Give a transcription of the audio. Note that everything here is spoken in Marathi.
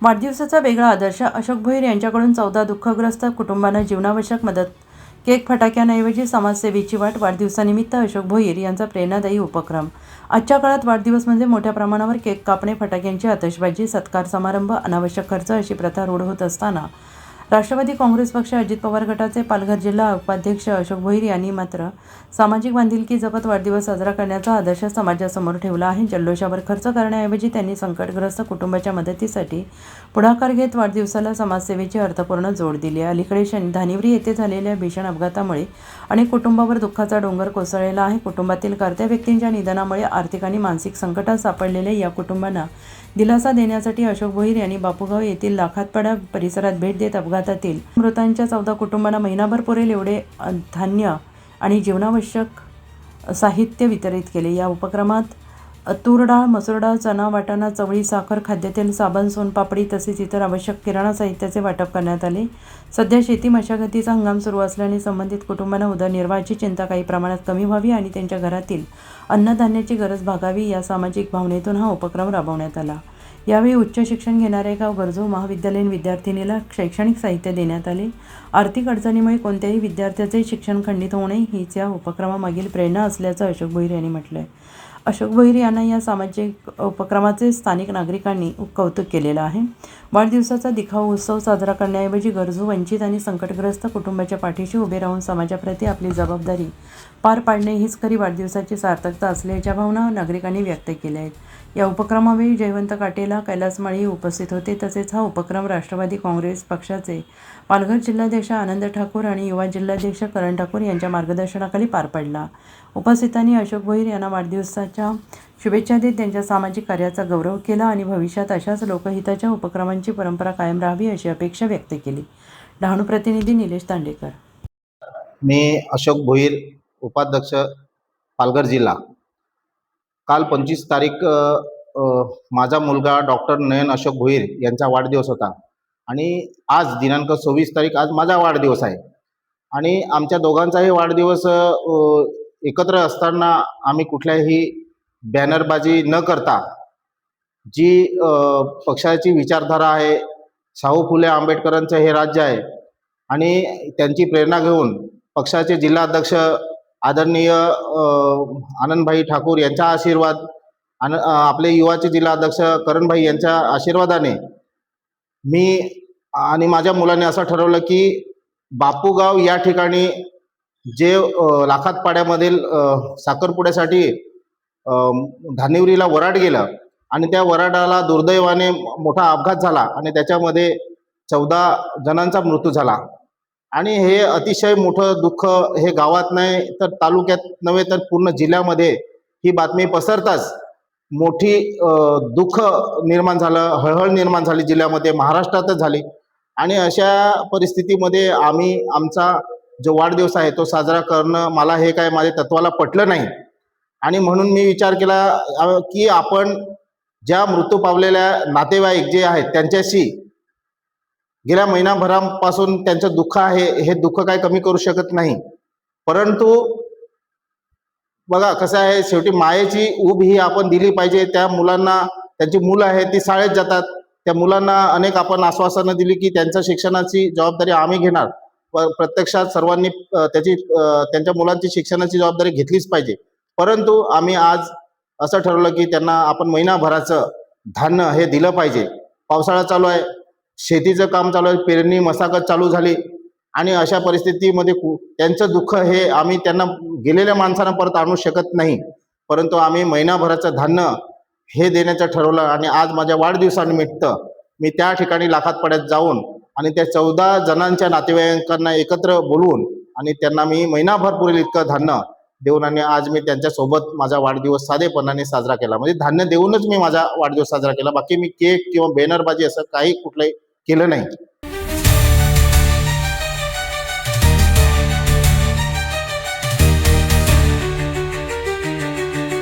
वाढदिवसाचा वेगळा आदर्श. अशोक भोईर यांच्याकडून 14 दुःखग्रस्त कुटुंबांना जीवनावश्यक मदत. केक फटाक्यांऐवजी समाजसेवेची वाट. वाढदिवसानिमित्त अशोक भोईर यांचा प्रेरणादायी उपक्रम. आजच्या काळात वाढदिवस म्हणजे मोठ्या प्रमाणावर केक कापणे, फटाक्यांची आतषबाजी, सत्कार समारंभ, अनावश्यक खर्च अशी प्रथा रूढ होत असताना राष्ट्रवादी काँग्रेस पक्ष अजित पवार गटाचे पालघर जिल्हा उपाध्यक्ष अशोक भोईर यांनी मात्र सामाजिक बांधिलकी जपत वाढदिवस साजरा करण्याचा आदर्श समाजासमोर ठेवला आहे. जल्लोषावर खर्च करण्याऐवजी त्यांनी संकटग्रस्त कुटुंबाच्या मदतीसाठी पुढाकार घेत वाढदिवसाला समाजसेवेची अर्थपूर्ण जोड दिली आहे. अलीकडे धानिवरी येथे झालेल्या भीषण अपघातामुळे अनेक कुटुंबावर दुःखाचा डोंगर कोसळलेला आहे. कुटुंबातील कर्त्या व्यक्तींच्या निधनामुळे आर्थिक आणि मानसिक संकटात सापडलेल्या या कुटुंबांना दिलासा देण्यासाठी अशोक भोईर यांनी बापूगाव येथील लाखातपाडा परिसरात भेट देत अपघातातील मृतांच्या 14 कुटुंबांना महिनाभर पुरेल एवढे धान्य आणि जीवनावश्यक साहित्य वितरित केले. या उपक्रमात तूर डाळ, मसूर डाळ, चणा, वाटाणा, चवळी, साखर, खाद्यतेल, साबण, सोनपापडी तसेच इतर आवश्यक किराणा साहित्याचे वाटप करण्यात आले. सध्या शेती मशागतीचा हंगाम सुरू असल्याने संबंधित कुटुंबांना उदरनिर्वाहाची चिंता काही प्रमाणात कमी व्हावी आणि त्यांच्या घरातील अन्नधान्याची गरज भागावी या सामाजिक भावनेतून हा उपक्रम राबवण्यात आला. यावेळी उच्च शिक्षण घेणाऱ्या एका गरजू महाविद्यालयीन विद्यार्थिनीला शैक्षणिक साहित्य देण्यात आले. आर्थिक अडचणीमुळे कोणत्याही विद्यार्थ्याचे शिक्षण खंडित होऊ नये हीच या उपक्रमामागील प्रेरणा असल्याचं अशोक भोईर यांनी म्हटलं आहे. अशोक भोईर यांना या सामाजिक उपक्रमाचे स्थानिक नागरिकांनी कौतुक केलेलं आहे. वाढदिवसाचा दिखाऊ उत्सव साजरा करण्याऐवजी गरजू, वंचित आणि संकटग्रस्त कुटुंबाच्या पाठीशी उभे राहून समाजाप्रती आपली जबाबदारी पार पाडणे हीच खरी वाढदिवसाची सार्थकता असल्याच्या भावना नागरिकांनी व्यक्त केल्या आहेत. या उपक्रमावेळी जयवंत काटेला, कैलास माळी उपस्थित होते. तसेच हा उपक्रम राष्ट्रवादी काँग्रेस पक्षाचे पालघर जिल्हाध्यक्ष आनंद ठाकूर आणि युवा जिल्हाध्यक्ष करण ठाकूर यांच्या मार्गदर्शनाखाली पार पडला. उपस्थितांनी अशोक भोईर यांना वाढदिवसाच्या शुभेच्छा देत त्यांच्या सामाजिक कार्याचा गौरव केला आणि भविष्यात अशाच लोकहिताच्या उपक्रमांची परंपरा कायम राहावी अशी अपेक्षा व्यक्त केली. डहाणू प्रतिनिधी निलेश तांडेकर. मी अशोक भोईर, उपाध्यक्ष पालघर जिल्हा. काल 25 तारीख माझा मुलगा डॉक्टर नयन अशोक भोईर यांचा वाढदिवस होता आणि आज दिनांक 26 तारीख आज माझा वाढदिवस आहे आणि आमच्या दोघांचाही वाढदिवस एकत्र असताना आम्ही कुठल्याही बॅनरबाजी न करता जी पक्षाची विचारधारा आहे, शाहू फुले आंबेडकरांचं हे राज्य आहे आणि त्यांची प्रेरणा घेऊन पक्षाचे जिल्हाध्यक्ष आदरणीय आनंदभाई ठाकूर यांचा आशीर्वाद आणि आपले युवाचे जिल्हाध्यक्ष करणभाई यांच्या आशीर्वादाने मी आणि माझ्या मुलाने असं ठरवलं की बापूगाव या ठिकाणी जे लाखात पाड्यामधील साखरपुड्यासाठी धानिवरीला वराड गेलं आणि त्या वराडाला दुर्दैवाने मोठा अपघात झाला आणि त्याच्यामध्ये 14 जणांचा मृत्यू झाला आणि हे अतिशय मोठं दुःख हे गावात नाही तर तालुक्यात नव्हे तर पूर्ण जिल्ह्यामध्ये ही बातमी पसरताच मोठी दुःख निर्माण झालं, हळहळ निर्माण झाली जिल्ह्यामध्ये, महाराष्ट्रातच झाली. आणि अशा परिस्थितीमध्ये आम्ही आमचा जो वाढदिवस आहे तो साजरा करणं मला हे काय माझ्या तत्वाला पटलं नाही आणि म्हणून मी विचार केला की आपण ज्या मृत्यू पावलेल्या नातेवाईक जे आहेत त्यांच्याशी गेल्या महिनाभरापासून त्यांचं दुःख आहे, हे दुःख काय कमी करू शकत नाही. परंतु बघा कसं आहे, शेवटी मायेची ऊब ही आपण दिली पाहिजे. त्या मुलांना, त्यांची मुलं आहेत ती शाळेत जातात, त्या मुलांना अनेक आपण आश्वासनं दिली की त्यांच्या शिक्षणाची जबाबदारी आम्ही घेणार. प्रत्यक्षात सर्वांनी त्यांच्या मुलांची शिक्षणाची जबाबदारी घेतलीच पाहिजे. परंतु आम्ही आज असं ठरवलं की त्यांना आपण महिनाभराचं धान्य हे दिलं पाहिजे. पावसाळा चालू आहे, शेतीचं काम चालू आहे, पेरणी मशागत चालू झाली आणि अशा परिस्थितीमध्ये त्यांचं दुःख हे आम्ही त्यांना गेलेल्या माणसांना परत आणू शकत नाही. परंतु आम्ही महिनाभराचं धान्य हे देण्याचं ठरवलं आणि आज माझ्या वाढदिवसानिमित्त मी त्या ठिकाणी लाखात पाड्यात जाऊन आणि त्या 14 जणांच्या नातेवाईकांना एकत्र बोलवून आणि त्यांना मी महिनाभर पुरेल इतकं धान्य देऊन आणि आज मी त्यांच्यासोबत माझा वाढदिवस साधेपणाने साजरा केला. म्हणजे धान्य देऊनच मी माझा वाढदिवस साजरा केला. बाकी मी केक किंवा बॅनरबाजी असं काही कुठलंही केलं नाही.